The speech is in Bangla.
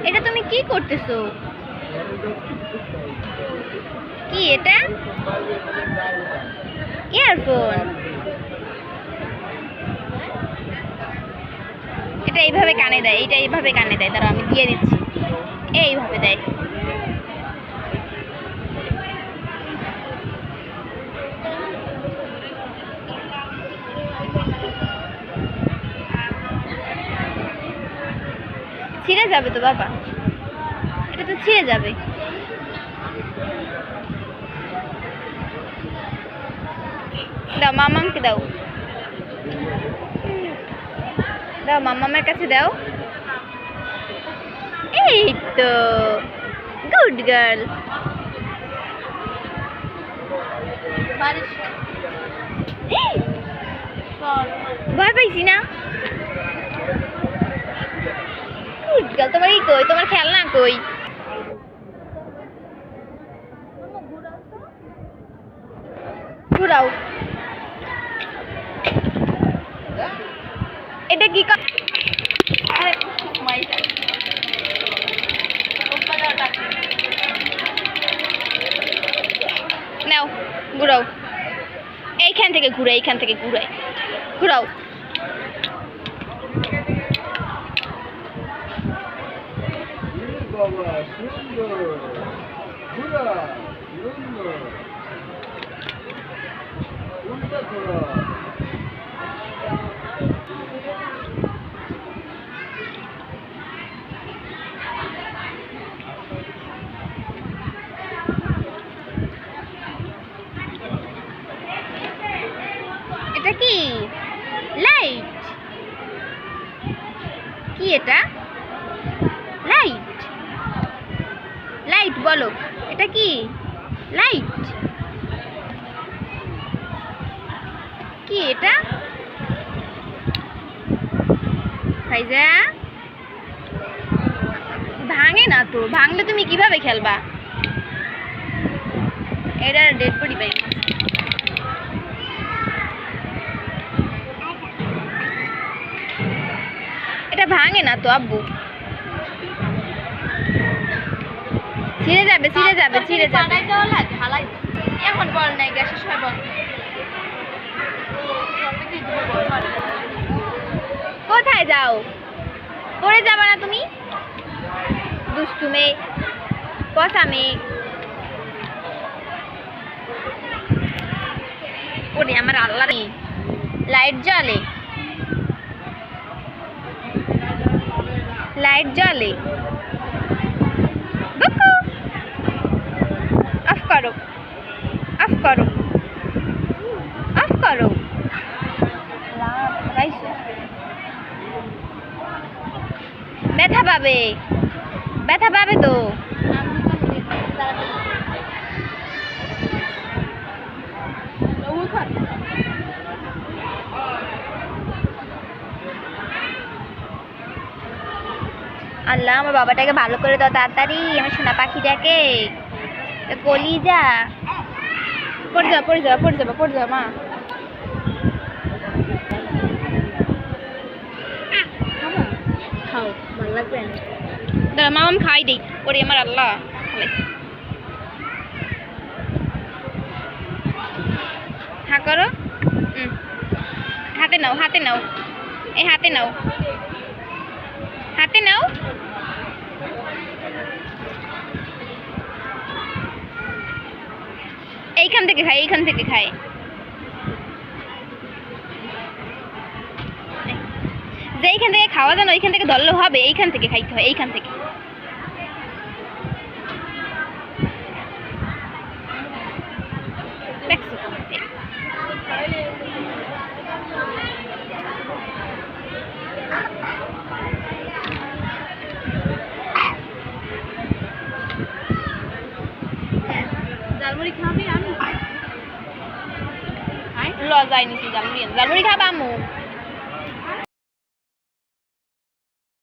এটা তুমি কি করতেছো? কি এটা? ইয়ারফোন। এটা এইভাবে কানে দেয়, এটা এইভাবে কানে দেয়। দাঁড়াও আমি দিয়ে দিচ্ছি। এইভাবে দেয়। ছিঁড়ে যাবে তো বাবা, এটা তো ছিঁড়ে যাবে। দাও মামামকে দাও, দাও মামামের কাছে দাও। এই তো গুড গার্ল। ভয় পাইছি না? Good girl. তোমার কি কই? তোমার খেলনা কই? ঘুরাও। এটা কি? নাও ঘুরাও। এইখান থেকে ঘুরাই, এইখান থেকে ঘুরাই, ঘুরাও। বাবা সুন্দর, ঘোরা সুন্দর, উল্টা ঘোরা। এটা কি? লাইট। কি এটা? লাইট। লাইট বলো, এটা কি? লাইট। কি এটা? ফাইজা, ভাঙে না তো। ভাঙলে তুমি কিভাবে খেলবা? এটা ডেড বডি পাই। এটা ভাঙে না তো আব্বু। ছিঁড়ে যাবে, ছিঁড়ে যাবে, ছিঁড়ে যাবে। এখন বল নাই, গ্যাসের সময় বল। কোথায় যাও? পড়ে যাবে না তুমি? দুষ্টু মেয়ে, পচা মেয়ে। ওরে আমার আল্লাহ রে, লাইট জ্বলে, লাইট জ্বলে। অফ করো, অফ করো, অফ করো। ব্যথা পাবে, ব্যথা পাবে তো। আল্লাহ আমার বাবাটাকে ভালো করে দাও তাড়াতাড়ি, আমার সোনা পাখিটাকে। কলিজা। পড়ে যাও, পড়ে যাও, পড়ে যাবো, পড়ে যাও মা। খাও, ভালো লাগবে না। দাঁড়া মামাম খাই দিই। ওরে আমার আল্লাহ, হা করো। হাতে নাও, হাতে নাও, এই হাতে নাও, হাতে নাও। এইখান থেকে খাই, এইখান থেকে খাই। যে এইখান থেকে খাওয়া যায় না ওইখান থেকে ধরলে হবে, এইখান থেকে খাইতে হয়, এইখান থেকে। জালমুড়ি খাবি? আমি লজাই নিছি জালমুড়ি, জালমুড়ি খাবা আম্মু?